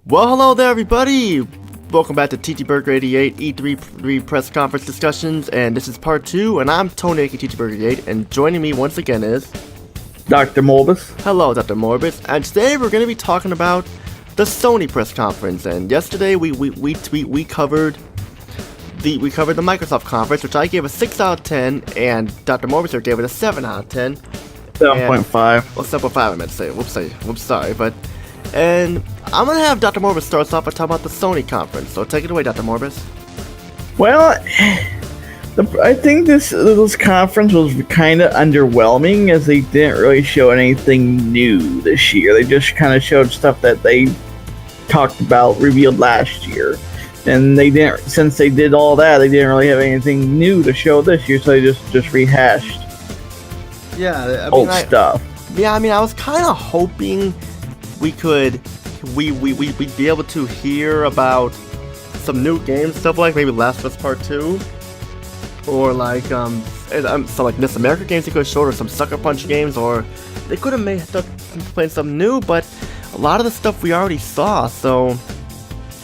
Well, hello there, everybody! Welcome back to TTBurger 88 E3 Press Conference discussions, and this is part 2, and I'm Tony, aka TTBurger 88, and joining me once again is... Dr. Morbus. Hello, Dr. Morbus, and today we're going to be talking about the Sony Press Conference, and yesterday we covered the Microsoft Conference, which I gave a 6 out of 10, and Dr. Morbus here gave it a 7 out of 10. 7.5. Well, 7.5 I meant to say. Whoops, sorry, but... And I'm going to have Dr. Morbus start us off by talking about the Sony conference. So take it away, Dr. Morbus. Well, I think this conference was kind of underwhelming, as they didn't really show anything new this year. They just kind of showed stuff that they talked about, revealed last year. And they didn't, since they did all that, they didn't really have anything new to show this year, so they just rehashed old stuff. Yeah, I mean, I was kind of hoping we'd be able to hear about some new games, stuff like maybe Last of Us Part 2, or like some like Miss America games they could have showed, or some Sucker Punch games, or they could have made playing something new, but a lot of the stuff we already saw. So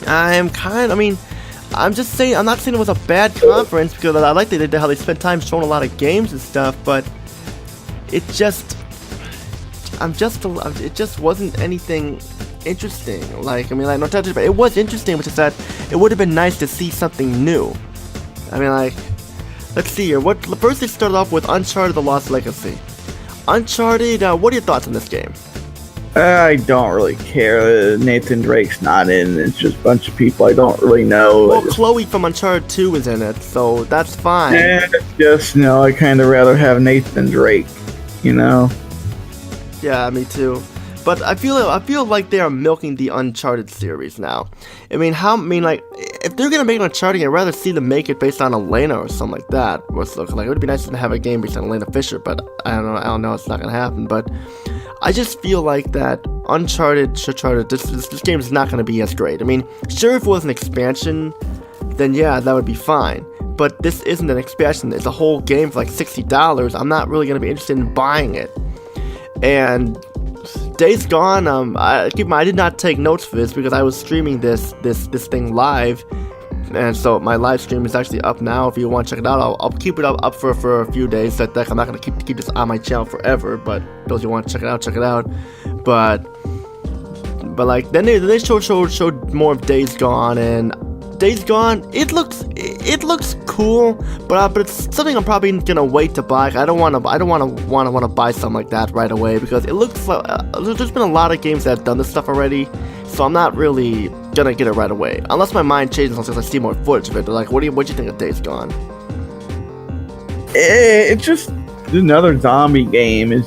I'm just saying, I'm not saying it was a bad conference, because I like how they spent time showing a lot of games and stuff, but it just wasn't anything interesting. No touch, but it was interesting, which is that it would have been nice to see something new. Let's see here. First they started off with Uncharted: The Lost Legacy. Uncharted, what are your thoughts on this game? I don't really care. Nathan Drake's not in. It's just a bunch of people I don't really know. Well, Chloe from Uncharted 2 is in it, so that's fine. I kind of rather have Nathan Drake, Yeah, me too. But I feel like they are milking the Uncharted series now. If they're gonna make an Uncharted, I'd rather see them make it based on Elena or something like that. It would be nice to have a game based on Elena Fisher, but I don't know, it's not gonna happen. But I just feel like that Uncharted, this game is not gonna be as great. Sure, if it was an expansion, then yeah, that would be fine. But this isn't an expansion. It's a whole game for like $60. I'm not really gonna be interested in buying it. And Days Gone, I did not take notes for this because I was streaming this thing live, and so my live stream is actually up now. If you want to check it out, I'll keep it up for a few days. I'm not gonna keep this on my channel forever, but those who want to check it out. But then they showed more of Days Gone, and Days Gone, it looks cool, but it's something I'm probably gonna wait to buy. I don't want to buy something like that right away, because it looks like there's been a lot of games that have done this stuff already, so I'm not really gonna get it right away unless my mind changes once I see more footage of it. But what do you think of Days Gone? It's just another zombie game.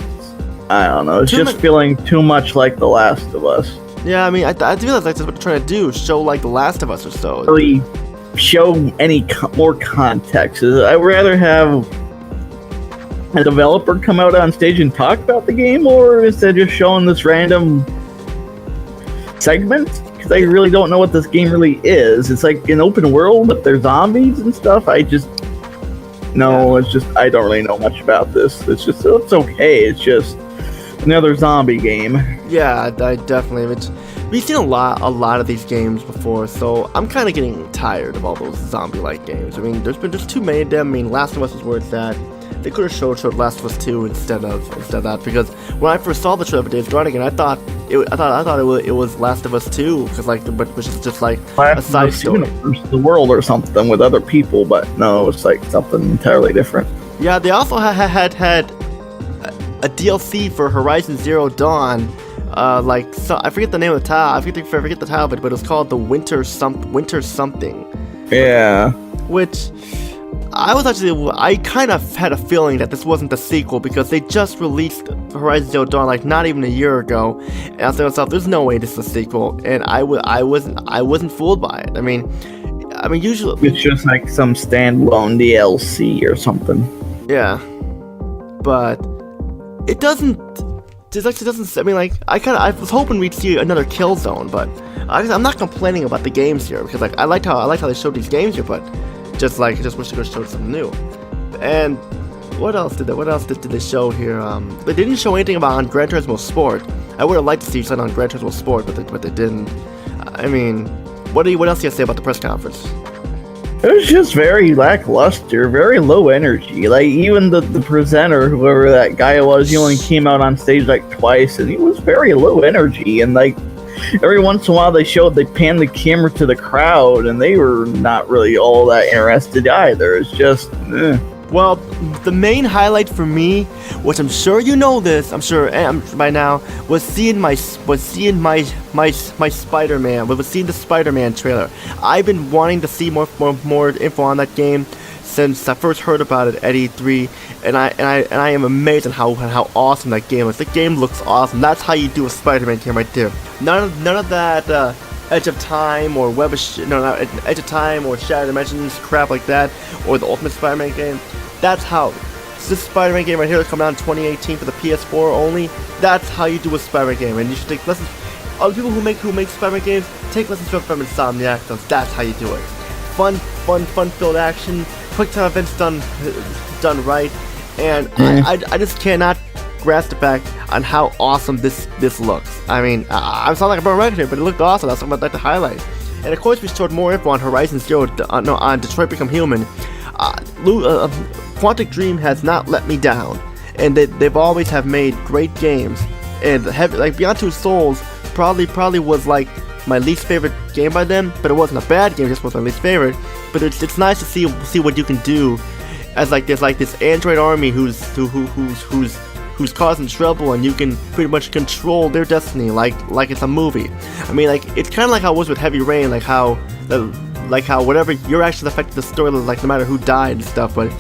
I don't know. It's just feeling too much like The Last of Us. Yeah, I feel like that's what they're trying to do, show like The Last of Us or so. Really show any more context. I'd rather have a developer come out on stage and talk about the game, or instead just showing this random segment, because I really don't know what this game really is. It's like an open world, but there's zombies and stuff. I don't really know much about this. It's okay. It's just another zombie game. Yeah, I definitely. We've seen a lot of these games before, so I'm kind of getting tired of all those zombie-like games. There's too many of them. Last of Us is where it's at. They could have showed Last of Us 2 instead of that, because when I first saw the trailer for Days Gone again, I thought it was Last of Us 2, because which is just like a side story. The world or something with other people, but no, it's like something entirely different. Yeah, they also had a DLC for Horizon Zero Dawn. I forget the name of the title. I forget the title of it, but it was called the Winter something. Yeah. Which I kind of had a feeling that this wasn't the sequel, because they just released Horizon Zero Dawn not even a year ago, and I was thinking to myself, there's no way this is a sequel, and I wasn't fooled by it. Usually it's just like some standalone DLC or something. Yeah, but it doesn't. I was hoping we'd see another Killzone, but I'm not complaining about the games here, because I liked how they showed these games here, but just wish they could have showed something new. And what else did they show here? They didn't show anything about on Gran Turismo Sport. I would have liked to see something on Gran Turismo Sport, but they didn't. I mean, what else do you say about the press conference? It was just very lackluster, very low energy. Like, even the presenter, whoever that guy was, he only came out on stage like twice, and he was very low energy. And like, every once in a while they panned the camera to the crowd, and they were not really all that interested either. It's just, Well, the main highlight for me, which I'm sure you know this, I'm sure by now, was seeing my Spider-Man, was seeing the Spider-Man trailer. I've been wanting to see more info on that game since I first heard about it at E3, and I am amazed at how awesome that game is. The game looks awesome. That's how you do a Spider-Man game right there. None of that Edge of Time or Edge of Time or Shattered Dimensions crap like that, or the Ultimate Spider-Man game. That's how this Spider-Man game right here is coming out in 2018 for the PS4 only. That's how you do a Spider-Man game, and you should take lessons. All the people who make Spider-Man games, take lessons from Insomniac, because that's how you do it. Fun-filled action, quick time events done right, and I just cannot grasp the fact on how awesome this looks. I mean, I sound like a broken record here, but it looked awesome. That's something I'd like to highlight. And of course, we showed more info on Horizon Zero, on Detroit Become Human. Quantic Dream has not let me down, and they've always have made great games. And like Beyond Two Souls probably was like my least favorite game by them, but it wasn't a bad game, it just was my least favorite. But it's nice to see what you can do as there's this android army who's causing trouble, and you can pretty much control their destiny like it's a movie. I mean, like, it's kind of like how it was with Heavy Rain, like how whatever your actions affected the story, like no matter who died and stuff. But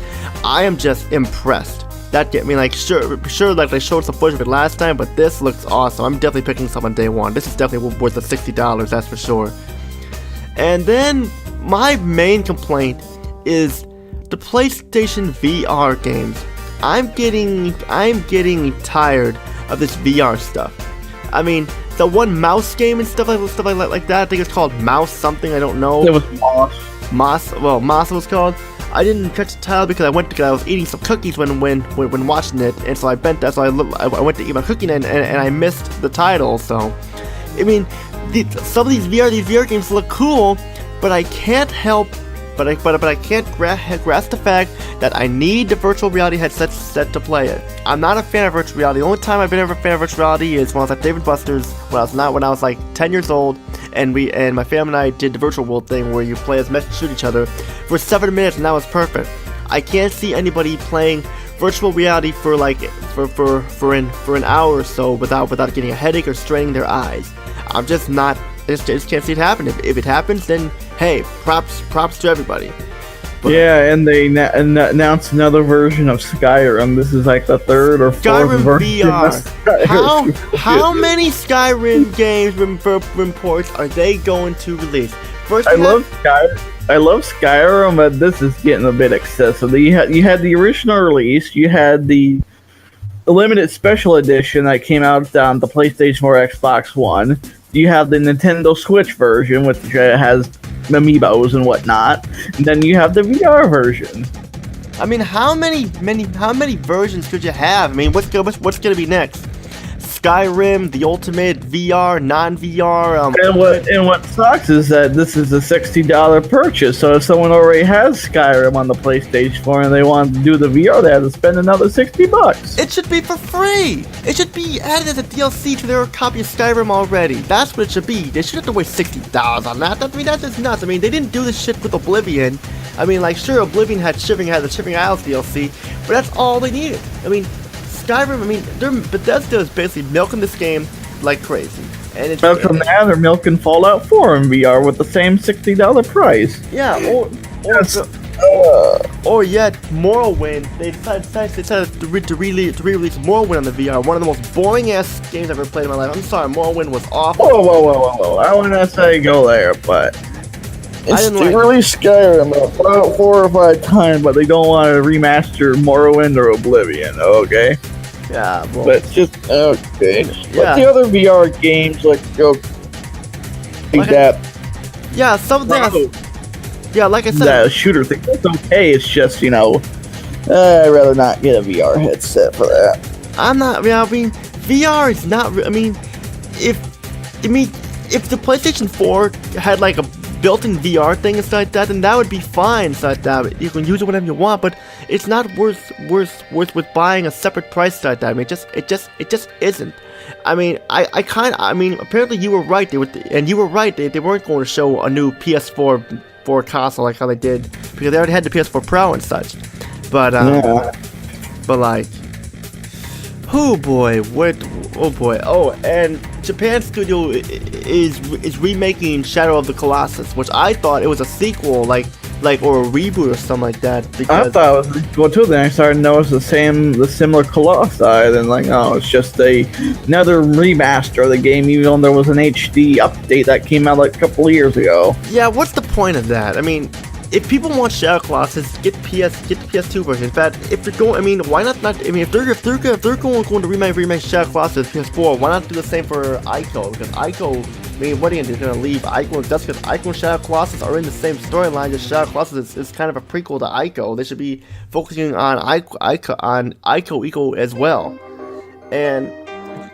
I am just impressed. That get me, like, sure, like they showed some footage of it last time, but this looks awesome. I'm definitely picking this up on day one. This is definitely worth the $60, that's for sure. And then my main complaint is the PlayStation VR games. I'm getting tired of this VR stuff. I mean, the one mouse game and stuff like that, I think it's called Mouse something, I don't know. It was Moss. Moss it was called. I didn't catch the title because I was eating some cookies when watching it, and so I went to eat my cookie and I missed the title. So, I mean, some of these VR games look cool, but I can't help. But I can't grasp the fact that I need the virtual reality headset set to play it. I'm not a fan of virtual reality. The only time I've been ever a fan of virtual reality is when I was at Dave & Buster's when I was like 10 years old, and my family and I did the virtual world thing where you play as Mesh and shoot each other for 7 minutes, and that was perfect. I can't see anybody playing virtual reality for an hour or so without getting a headache or straining their eyes. I'm just not. I just can't see it happen. If it happens, then hey, props to everybody. But, yeah, and they announced another version of Skyrim. This is like the third or fourth Skyrim version. VR. How many Skyrim games reports are they going to release? First, I love Skyrim, but this is getting a bit excessive. You had the original release. You had the limited special edition that came out on the PlayStation 4, Xbox One. You have the Nintendo Switch version, which has amiibos and whatnot, and then you have the VR version. I mean, how many versions could you have? I mean, what's gonna be next? Skyrim, the ultimate VR, non-VR. And what sucks is that this is a $60 purchase. So if someone already has Skyrim on the PlayStation 4 and they want to do the VR, they have to spend another $60. It should be for free. It should be added as a DLC to their copy of Skyrim already. That's what it should be. They shouldn't have to waste $60 on that. I mean, that's just nuts. I mean, they didn't do this shit with Oblivion. I mean, like, sure, Oblivion had the Shivering Isles DLC, but that's all they needed. I mean, Skyrim, I mean, Bethesda is basically milking this game like crazy. And it's now they're milking Fallout 4 in VR with the same $60 price. Yeah, or yet Morrowind. They decided to re-release Morrowind on the VR. One of the most boring ass games I've ever played in my life. I'm sorry, Morrowind was awful. Whoa! I wouldn't necessarily go there, but they released Skyrim about 4 or 5 times, but they don't want to remaster Morrowind or Oblivion. Okay. Yeah, well, but just okay. Yeah. But the other VR games like that. Yeah, something else. Yeah, like I said, that shooter thing. It's okay. It's just I'd rather not get a VR headset for that. I'm not. I mean, VR is not. I mean, if the PlayStation 4 had like a built-in VR thing and stuff like that, then that would be fine. Stuff like that, you can use it whenever you want, but it's not worth with buying a separate price like that. I mean, it just isn't. I mean, I mean, apparently you were right. They were right. They weren't going to show a new PS4 console like how they did, because they already had the PS4 Pro and such. But but like, oh boy, and Japan Studio is remaking Shadow of the Colossus, which I thought it was a sequel, like or a reboot or something like that. I thought it was a sequel too. Then I started to notice the similar Colossi. Then like, oh, it's just another remaster of the game, even though there was an HD update that came out like a couple of years ago. Yeah, what's the point of that? I mean, if people want Shadow Colossus, get the PS2 version. In fact, if they're going, I mean, why not? I mean, if they're going to remake Shadow Colossus PS4, why not do the same for Ico? Because Ico, I mean, what are you going to do? They're going to leave Ico? That's because Ico and Shadow Colossus are in the same storyline. Just Shadow Colossus is kind of a prequel to Ico. They should be focusing on Ico as well. And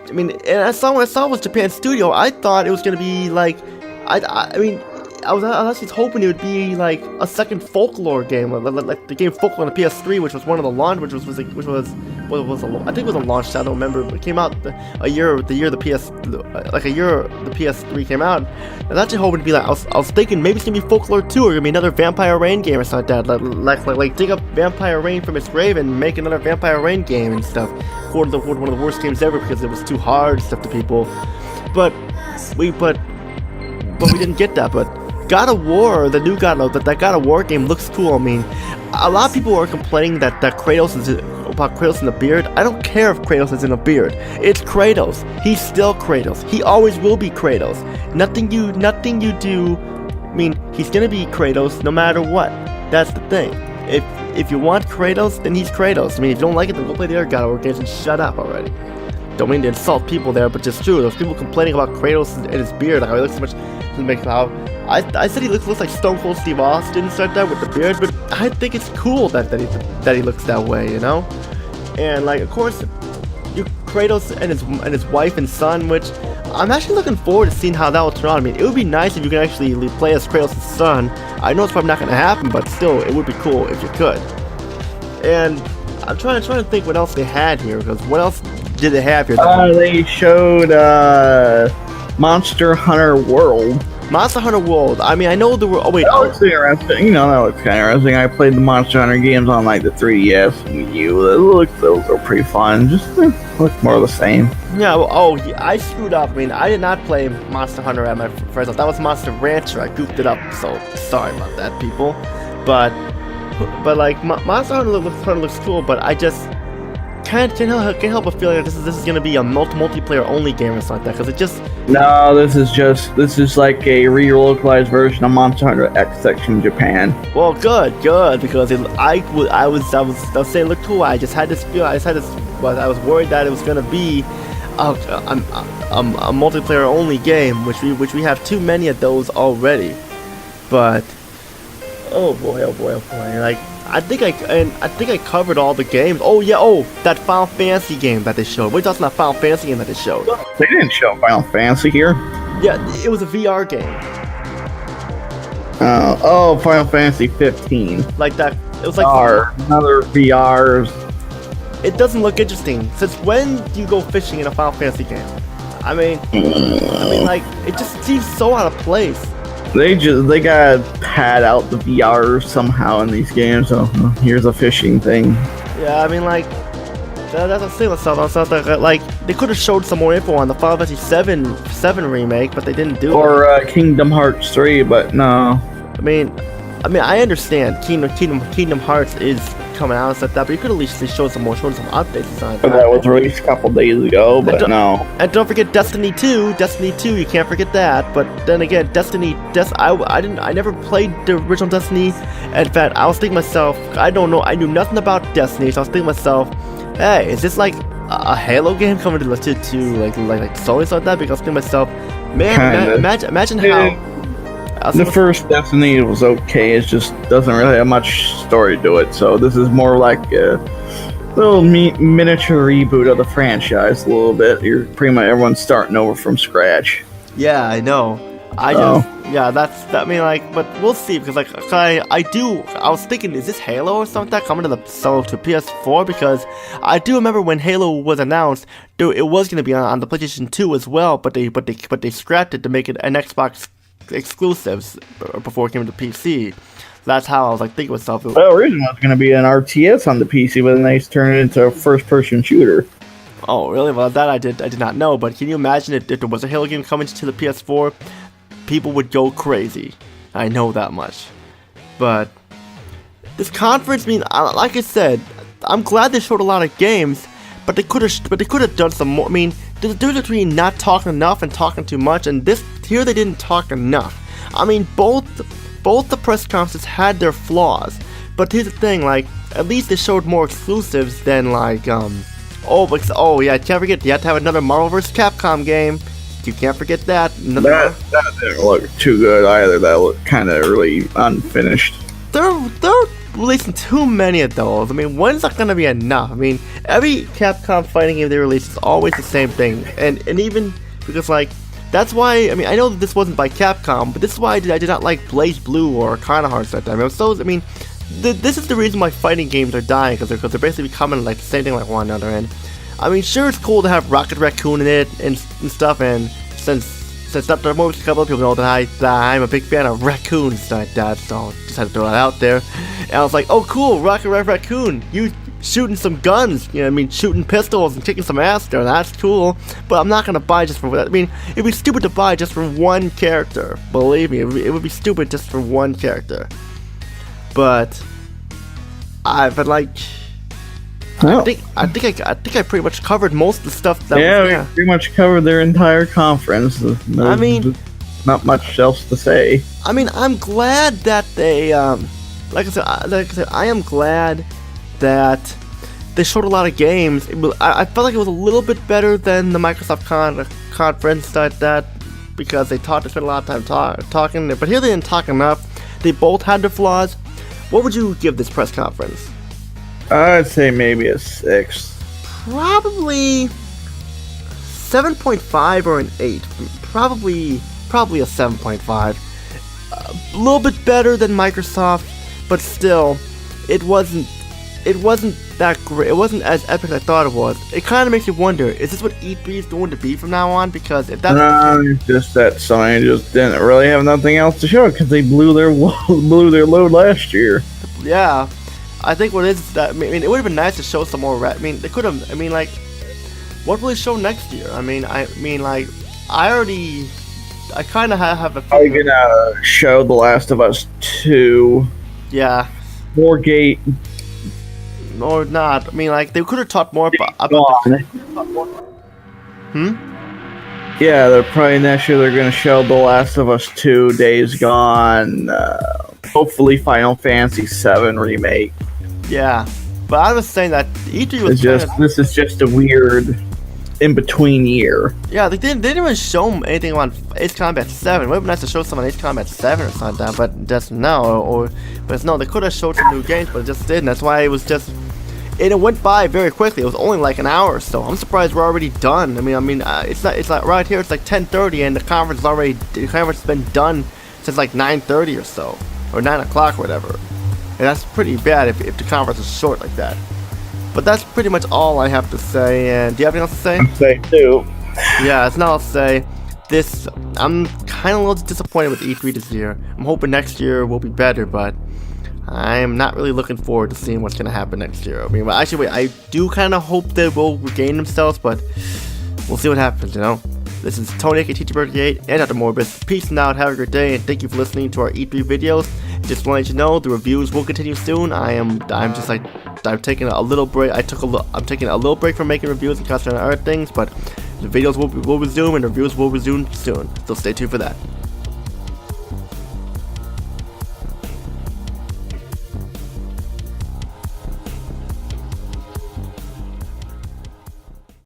I mean, when I saw it was Japan Studio, I thought it was going to be like, I mean, I was actually hoping it would be like a second Folklore game, like the game Folklore on the PS3, which was one of the launch, I think it was a launch. I don't remember. It came out the year the PS3 came out. I was actually hoping to be like, I was thinking maybe it's gonna be Folklore 2 or gonna be another Vampire Rain game or something like that. Like dig up Vampire Rain from its grave and make another Vampire Rain game and stuff. One of the worst games ever because it was too hard and stuff to people. But we didn't get that. But God of War, the new God of War game looks cool. I mean, a lot of people are complaining that Kratos is about Kratos in the beard. I don't care if Kratos is in a beard. It's Kratos. He's still Kratos. He always will be Kratos. Nothing you do. I mean, he's gonna be Kratos no matter what. That's the thing. If you want Kratos, then he's Kratos. I mean, if you don't like it, then go play the other God of War games and shut up already. Don't mean to insult people there, but just true. There's people complaining about Kratos and his beard, like how he looks so much. I said he looks like Stone Cold Steve Austin and stuff like that with the beard, but I think it's cool that he looks that way, you know. And like, of course, Kratos and his wife and son, which I'm actually looking forward to seeing how that will turn out. I mean, it would be nice if you could actually play as Kratos' son. I know it's probably not going to happen, but still, it would be cool if you could. And I'm trying to think what else they had here, because what else did they have here? They showed Monster Hunter World. Monster Hunter World. I mean, I know there were. Oh wait, that looks interesting. You know, that looks kind of interesting. I played the Monster Hunter games on like the 3DS and Wii U. Those are pretty fun. Just look more of the same. Yeah. Well, I screwed up. I mean, I did not play Monster Hunter at my first. That was Monster Rancher. I goofed it up. So sorry about that, people. But like Monster Hunter looks cool. But I just can't help but feeling like this is gonna be a multiplayer only game or something like that, because it just. No, this is like a re-localized version of Monster Hunter X Section Japan. Well, good, because I was saying it looked cool. I just had this feel. I was worried that it was gonna be a multiplayer only game, which we have too many of those already. But oh boy, like. I think I covered all the games. Oh yeah, that Final Fantasy game that they showed. We're talking about Final Fantasy game that they showed. They didn't show Final Fantasy here. Yeah, it was a VR game. Final Fantasy 15. Like that. It was like another VRs. It doesn't look interesting. Since when do you go fishing in a Final Fantasy game? I mean, like, it just seems so out of place. They gotta pad out the VR somehow in these games. So here's a fishing thing. Yeah, I mean, like, that's a similar stuff. Like, they could have showed some more info on the Final Fantasy 7 remake, but they didn't do it. Or Kingdom Hearts 3, but no. I mean, I understand Kingdom Hearts is coming out and stuff like that, but you could at least showed some updates on it. But that was released a couple days ago, but no. And don't forget Destiny 2, you can't forget that. But then again, I never played the original Destiny. In fact, I was thinking to myself, I knew nothing about Destiny, so I was thinking to myself, hey, is this like a Halo game coming to like Sony like that? Because I was thinking to myself, man, imagine how. The first Destiny was okay. It just doesn't really have much story to it. So this is more like a little miniature reboot of the franchise. A little bit. You're pretty much everyone's starting over from scratch. Yeah, I know. I mean, like, but we'll see, because, like, I was thinking, is this Halo or something that coming to PS4? Because I do remember when Halo was announced, it was going to be on the PlayStation 2 as well, but they scrapped it to make it an Xbox exclusive before it came to PC. That's how I was, like, thinking to myself. Well, originally it was going to be an RTS on the PC, but then they turned it into a first-person shooter. Oh, really? Well, that I did not know, but can you imagine if there was a Halo game coming to the PS4? People would go crazy. I know that much. But this conference, I mean, like I said, I'm glad they showed a lot of games, but they could have done some more. I mean, there's a difference between not talking enough and talking too much, and here they didn't talk enough. I mean, both the press conferences had their flaws, but here's the thing, like, at least they showed more exclusives than, like, oh yeah, can't forget, you have to have another Marvel vs. Capcom game. You can't forget that. That didn't look too good either. That looked kind of really unfinished. They're releasing too many of those. I mean, when's that gonna be enough? I mean, every Capcom fighting game they release is always the same thing, and even because, like, that's why, I mean, I know that this wasn't by Capcom, but this is why I did not like Blaze Blue or Kingdom Hearts that time. This is the reason why fighting games are dying, because they're basically becoming like the same thing like one another. And I mean, sure, it's cool to have Rocket Raccoon in it and stuff, and since Dr. Morbius, a couple of people know that I'm a big fan of raccoons like that, so just had to throw that out there. And I was like, oh cool, Rocket Raccoon, you shooting some guns, you know what I mean, shooting pistols and kicking some ass there, that's cool, but I'm not gonna buy just for that. I mean, it'd be stupid to buy just for one character, believe me, it would be stupid just for one character. But I think I pretty much covered most of the stuff that we pretty much covered their entire conference. I mean, not much else to say. I mean, I'm glad that they like I said, I am glad that they showed a lot of games. I felt like it was a little bit better than the Microsoft conference that because they spent a lot of time talking, but here they didn't talk enough. They both had their flaws. What would you give this press conference? I'd say maybe a 6. Probably 7.5 or an 8. Probably a 7.5. A little bit better than Microsoft, but still, it wasn't that great. It wasn't as epic as I thought it was. It kind of makes you wonder, is this what E3 is going to be from now on? Because if that's it's just that Sony just didn't really have nothing else to show because they blew their load last year. Yeah, I think what it is that, I mean, it would have been nice to show some more. I mean, they could have. I mean, like, what will they show next year? I mean, I kind of have a feeling. Are you gonna show The Last of Us 2? Yeah. Wargate. Or not. I mean, like, they could have talked more about Yeah, they're probably next year they're gonna show The Last of Us 2, Days Gone, hopefully Final Fantasy 7 remake. Yeah, but I was saying that E3 was this is just a weird in-between year. Yeah, they didn't even show anything on Ace Combat 7. It would have been nice to show some on Ace Combat 7 or something, but just no. But no, they could have showed some new games, but it just didn't. That's why it was just. And it went by very quickly. It was only like an hour or so. I'm surprised we're already done. I mean, it's like right here. It's like 10:30, and the conference has been done since like 9:30 or so, or 9 o'clock or whatever. And that's pretty bad if the conference is short like that. But that's pretty much all I have to say. And do you have anything else to say? I'd say too. Yeah, that's all I'll say. I'm kind of a little disappointed with E3 this year. I'm hoping next year will be better, but I'm not really looking forward to seeing what's going to happen next year. I mean, well, actually, I do kind of hope they will regain themselves, but we'll see what happens, you know? This is Tony, aka TTBurger 8, and Dr. Morbus. Peace out, have a great day, and thank you for listening to our E3 videos. Just want to let you know, the reviews will continue soon. I'm taking a little break. I'm taking a little break from making reviews and concentrating on other things, but the videos will resume and the reviews will resume soon. So stay tuned for that.